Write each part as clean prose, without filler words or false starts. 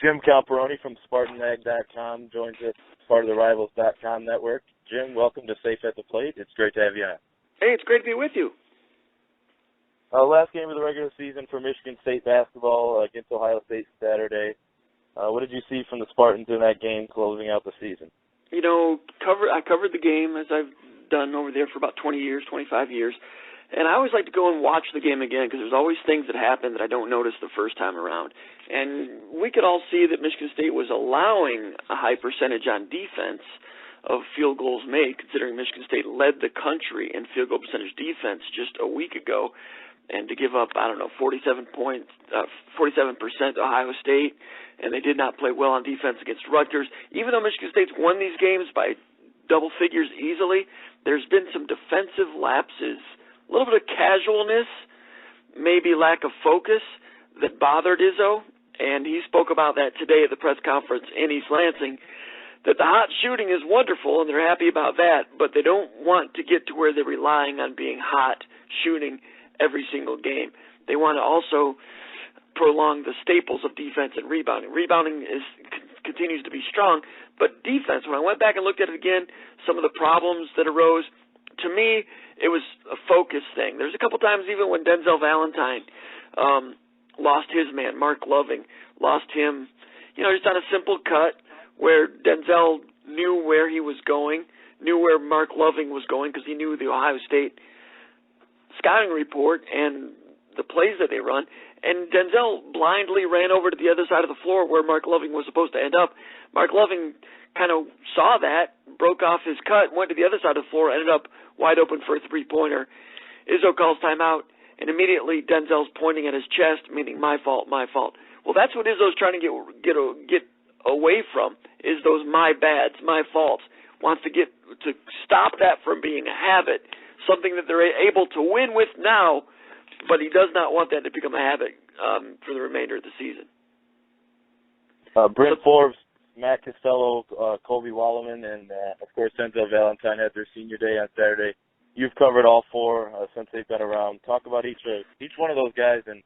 Jim Comparoni from SpartanMag.com joins us as part of the Rivals.com network. Jim, welcome to Sayf At The Plate. It's great to have you on. Hey, it's great to be with you. Last game of the regular season for Michigan State basketball against Ohio State Saturday. What did you see from the Spartans in that game closing out the season? You know, I covered the game as I've done over there for about 20 years, 25 years. And I always like to go and watch the game again because there's always things that happen that I don't notice the first time around. And we could all see that Michigan State was allowing a high percentage on defense of field goals made, considering Michigan State led the country in field goal percentage defense just a week ago. And to give up, 47% to Ohio State, and they did not play well on defense against Rutgers. Even though Michigan State's won these games by double figures easily, there's been some defensive lapses, a little bit of casualness, maybe lack of focus that bothered Izzo, and he spoke about that today at the press conference in East Lansing, that the hot shooting is wonderful and they're happy about that, but they don't want to get to where they're relying on being hot shooting every single game. They want to also prolong the staples of defense and rebounding. Rebounding continues to be strong, but defense, when I went back and looked at it again, some of the problems that arose, to me, it was a focus thing. There's a couple times even when Denzel Valentine lost his man, Mark Loving, lost him, just on a simple cut where Denzel knew where he was going, knew where Mark Loving was going because he knew the Ohio State scouting report and the plays that they run, and Denzel blindly ran over to the other side of the floor where Mark Loving was supposed to end up. Mark Loving kind of saw that, broke off his cut, went to the other side of the floor, ended up wide open for a three-pointer. Izzo calls timeout, and immediately Denzel's pointing at his chest, meaning my fault, my fault. Well, that's what Izzo's trying to get away from, is those my bads, my faults. Wants to stop that from being a habit, something that they're able to win with now, but he does not want that to become a habit for the remainder of the season. Brent Forbes, Matt Costello, Colby Wallerman, and, of course, Denzel Valentine had their senior day on Saturday. You've covered all four since they've been around. Talk about each one of those guys and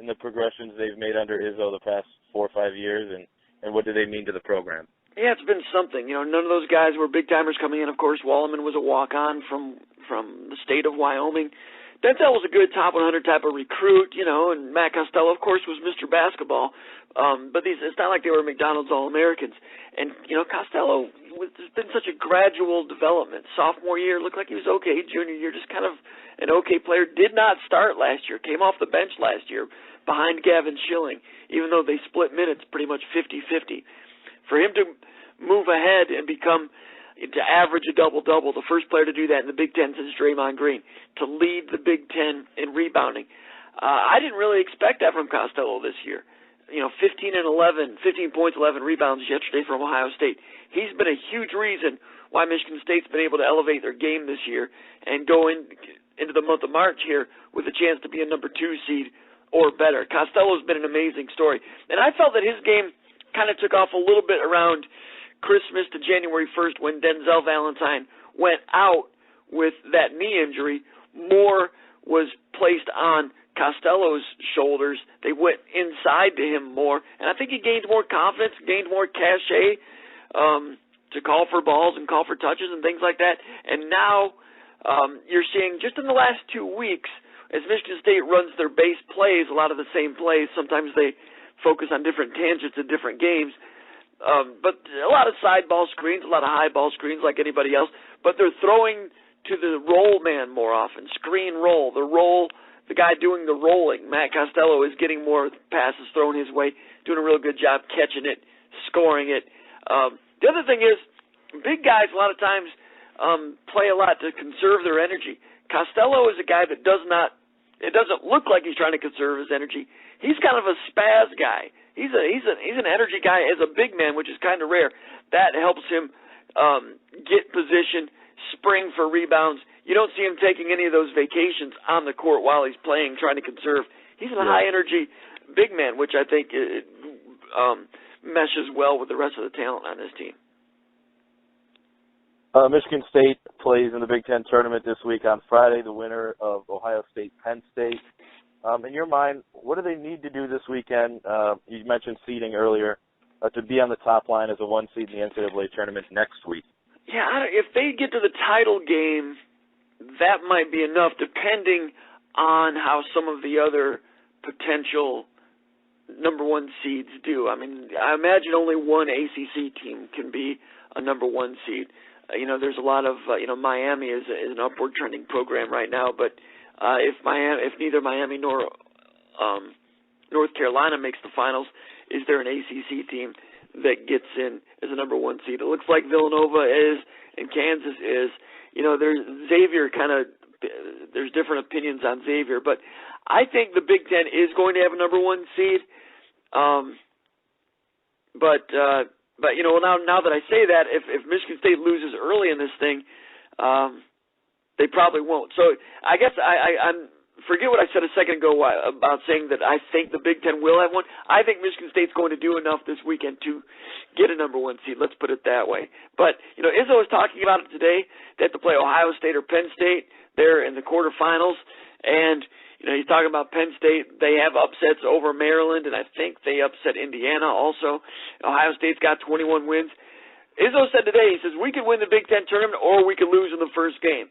the progressions they've made under Izzo the past 4 or 5 years, and what do they mean to the program? Yeah, it's been something. None of those guys were big-timers coming in. Of course, Wallerman was a walk-on from the state of Wyoming. Denzel was a good top 100 type of recruit, and Matt Costello, of course, was Mr. Basketball. But it's not like they were McDonald's All-Americans. And, Costello, there's been such a gradual development. Sophomore year looked like he was okay. Junior year, just kind of an okay player. Did not start last year. Came off the bench last year behind Gavin Schilling, even though they split minutes pretty much 50-50. For him to move ahead and to average a double-double, the first player to do that in the Big Ten since Draymond Green, to lead the Big Ten in rebounding. I didn't really expect that from Costello this year. 15 points, 11 rebounds yesterday from Ohio State. He's been a huge reason why Michigan State's been able to elevate their game this year and go into the month of March here with a chance to be a number 2 seed or better. Costello's been an amazing story. And I felt that his game kind of took off a little bit around Christmas to January 1st when Denzel Valentine went out with that knee injury. More was placed on Costello's shoulders. They went inside to him more, and I think he gained more confidence, gained more cachet to call for balls and call for touches and things like that. And now you're seeing just in the last 2 weeks, as Michigan State runs their base plays, a lot of the same plays. Sometimes they focus on different tangents in different games. But a lot of side ball screens, a lot of high ball screens like anybody else. But they're throwing to the roll man more often, screen roll, the guy doing the rolling. Matt Costello is getting more passes thrown his way, doing a real good job catching it, scoring it. The other thing is, big guys a lot of times play a lot to conserve their energy. Costello is a guy that it doesn't look like he's trying to conserve his energy. He's kind of a spaz guy. He's an energy guy as a big man, which is kind of rare. That helps him get position, spring for rebounds. You don't see him taking any of those vacations on the court while he's playing, trying to conserve. He's a high-energy big man, which I think meshes well with the rest of the talent on this team. Michigan State plays in the Big Ten tournament this week on Friday, the winner of Ohio State-Penn State. In your mind, what do they need to do this weekend? You mentioned seeding earlier. to be on the top line as a 1 seed in the NCAA tournament next week. Yeah, if they get to the title game, that might be enough, depending on how some of the other potential number 1 seeds do. I mean, I imagine only one ACC team can be a number 1 seed. There's a lot of, Miami is an upward trending program right now, but if neither Miami nor North Carolina makes the finals, is there an ACC team that gets in as a number 1 seed? It looks like Villanova is and Kansas is. There's Xavier there's different opinions on Xavier, but I think the Big Ten is going to have a number 1 seed. But now that I say that, if Michigan State loses early in this thing, they probably won't. So I guess I'm forget what I said a second ago about saying that I think the Big Ten will have one. I think Michigan State's going to do enough this weekend to get a number 1 seed. Let's put it that way. But Izzo was talking about it today. They have to play Ohio State or Penn State. They're in the quarterfinals, and he's talking about Penn State. They have upsets over Maryland, and I think they upset Indiana also. Ohio State's got 21 wins. Izzo said today, he says, we could win the Big Ten tournament or we could lose in the first game.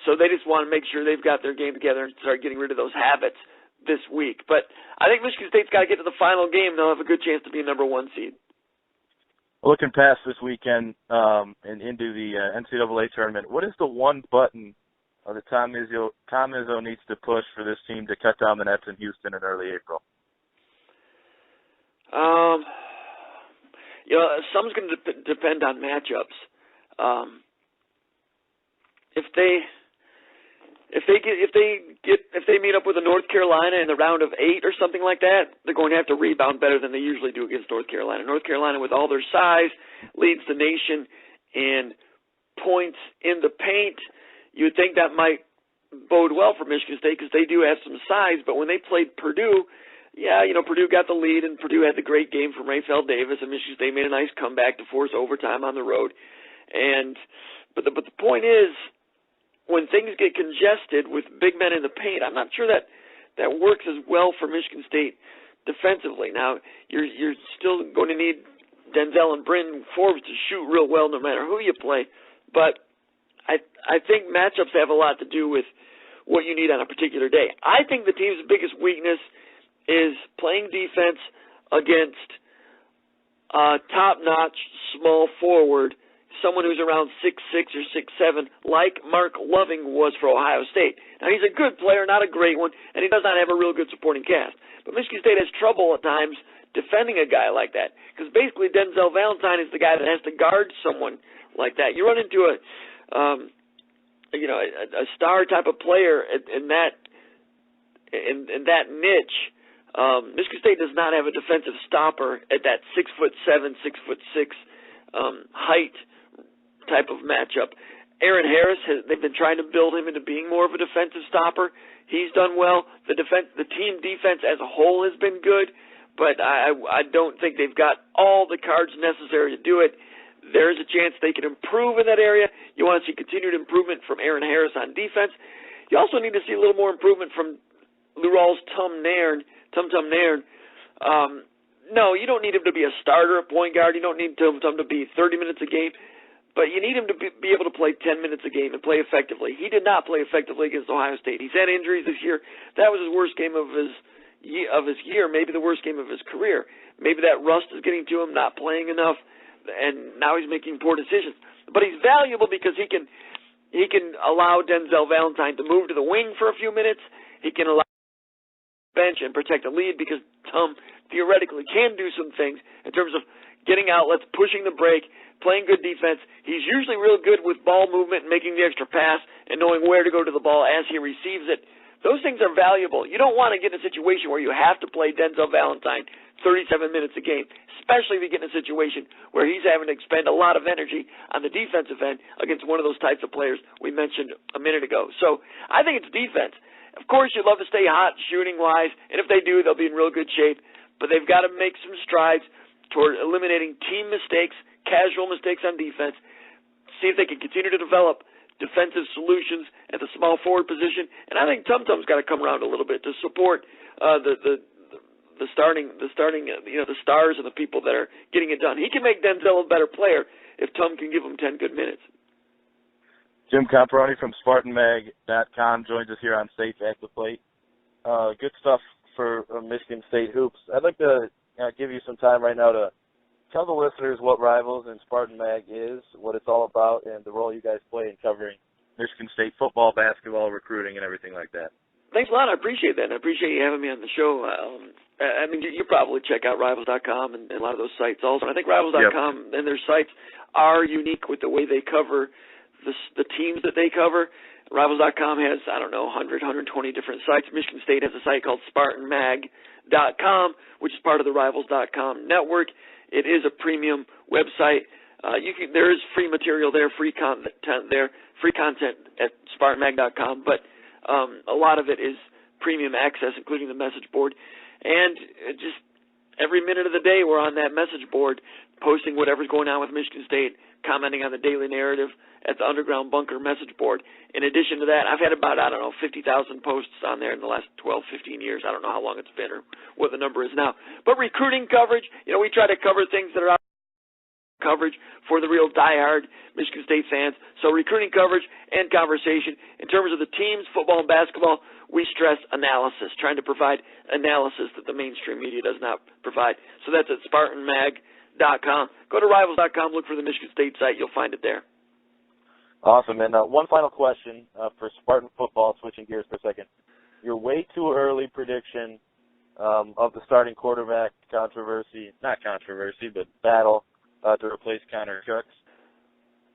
So they just want to make sure they've got their game together and start getting rid of those habits this week. But I think Michigan State's got to get to the final game. They'll have a good chance to be a number 1 seed. Looking past this weekend and into the NCAA tournament, what is the one button that Tom Izzo needs to push for this team to cut down the nets in Houston in early April? Some's going to depend on matchups. If they meet up with a North Carolina in the round of 8 or something like that, they're going to have to rebound better than they usually do against North Carolina. North Carolina, with all their size, leads the nation in points in the paint. You would think that might bode well for Michigan State because they do have some size. But when they played Purdue, Purdue got the lead, and Purdue had the great game from Raphael Davis, and Michigan State made a nice comeback to force overtime on the road. But the point is, when things get congested with big men in the paint, I'm not sure that works as well for Michigan State defensively. Now, you're still going to need Denzel and Bryn Forbes to shoot real well no matter who you play, but I think matchups have a lot to do with what you need on a particular day. I think the team's biggest weakness is playing defense against a top-notch small forward, someone who's around 6'6" or 6'7", like Mark Loving was for Ohio State. Now, he's a good player, not a great one, and he does not have a real good supporting cast. But Michigan State has trouble at times defending a guy like that, because basically Denzel Valentine is the guy that has to guard someone like that. You run into a star type of player in that niche. Michigan State does not have a defensive stopper at that 6'7", 6'6" height type of matchup. Aaron Harris, they've been trying to build him into being more of a defensive stopper. He's done well. The team defense as a whole has been good, but I don't think they've got all the cards necessary to do it. There's a chance they can improve in that area. You want to see continued improvement from Aaron Harris on defense. You also need to see a little more improvement from Lural's Tum Nairn. No, you don't need him to be a starter at point guard. You don't need Tum to be 30 minutes a game. But you need him to be able to play 10 minutes a game and play effectively. He did not play effectively against Ohio State. He's had injuries this year. That was his worst game of his year, maybe the worst game of his career. Maybe that rust is getting to him, not playing enough, and now he's making poor decisions. But he's valuable because he can allow Denzel Valentine to move to the wing for a few minutes. He can allow bench and protect a lead because Tum theoretically can do some things in terms of getting outlets, pushing the break, playing good defense. He's usually real good with ball movement and making the extra pass and knowing where to go to the ball as he receives it. Those things are valuable. You don't want to get in a situation where you have to play Denzel Valentine 37 minutes a game, especially if you get in a situation where he's having to expend a lot of energy on the defensive end against one of those types of players we mentioned a minute ago. So I think it's defense. Of course, you'd love to stay hot shooting-wise, and if they do, they'll be in real good shape. But they've got to make some strides toward eliminating team mistakes, casual mistakes on defense, see if they can continue to develop defensive solutions at the small forward position. And I think Tum Tum's got to come around a little bit to support the the stars and the people that are getting it done. He can make Denzel a better player if Tom can give him 10 good minutes. Jim Comparoni from SpartanMag.com joins us here on Sayf At The Plate. Good stuff for Michigan State hoops. I'd like to give you some time right now to tell the listeners what Rivals and Spartan Mag is, what it's all about, and the role you guys play in covering Michigan State football, basketball, recruiting, and everything like that. Thanks a lot. I appreciate that. And I appreciate you having me on the show. I mean, you probably check out Rivals.com and a lot of those sites also. And I think Rivals.com and their sites are unique with the way they cover the teams that they cover. Rivals.com has, 100, 120 different sites. Michigan State has a site called SpartanMag.com, which is part of the Rivals.com network. It is a premium website. There is free material there, free content at SpartanMag.com, but a lot of it is premium access, including the message board. And just every minute of the day we're on that message board posting whatever's going on with Michigan State, commenting on the daily narrative at the Underground Bunker message board. In addition to that, I've had about, 50,000 posts on there in the last 12, 15 years. I don't know how long it's been or what the number is now. But recruiting coverage, we try to cover things that are out coverage for the real diehard Michigan State fans. So recruiting coverage and conversation. In terms of the teams, football and basketball, we stress analysis, trying to provide analysis that the mainstream media does not provide. So that's at SpartanMag.com. Go to Rivals.com, look for the Michigan State site. You'll find it there. Awesome. And one final question for Spartan football, switching gears for a second. Your way too early prediction of the starting quarterback not controversy, but battle to replace Connor Cooks?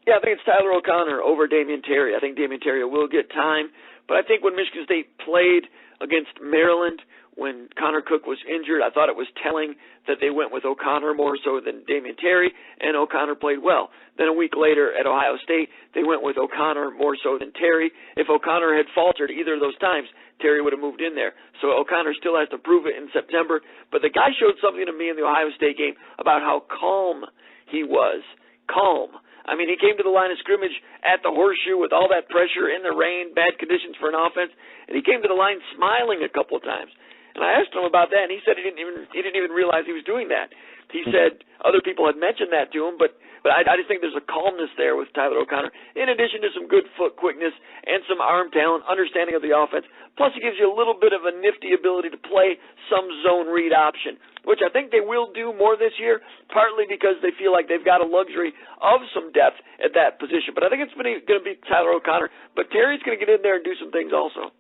Yeah, I think it's Tyler O'Connor over Damian Terry. I think Damian Terry will get time, but I think when Michigan State played against Maryland, when Connor Cook was injured, I thought it was telling that they went with O'Connor more so than Damian Terry, and O'Connor played well. Then a week later at Ohio State, they went with O'Connor more so than Terry. If O'Connor had faltered either of those times, Terry would have moved in there. So O'Connor still has to prove it in September, but the guy showed something to me in the Ohio State game about how calm he was. Calm. I mean, he came to the line of scrimmage at the horseshoe with all that pressure in the rain, bad conditions for an offense, and he came to the line smiling a couple of times. And I asked him about that, and he said he didn't even realize he was doing that. He said other people had mentioned that to him, but I just think there's a calmness there with Tyler O'Connor, in addition to some good foot quickness and some arm talent, understanding of the offense. Plus, he gives you a little bit of a nifty ability to play some zone read option, which I think they will do more this year, partly because they feel like they've got a luxury of some depth at that position. But I think it's going to be Tyler O'Connor. But Terry's going to get in there and do some things also.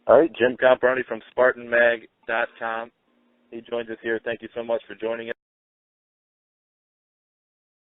All right, Jim Comparoni from SpartanMag.com. He joins us here. Thank you so much for joining us.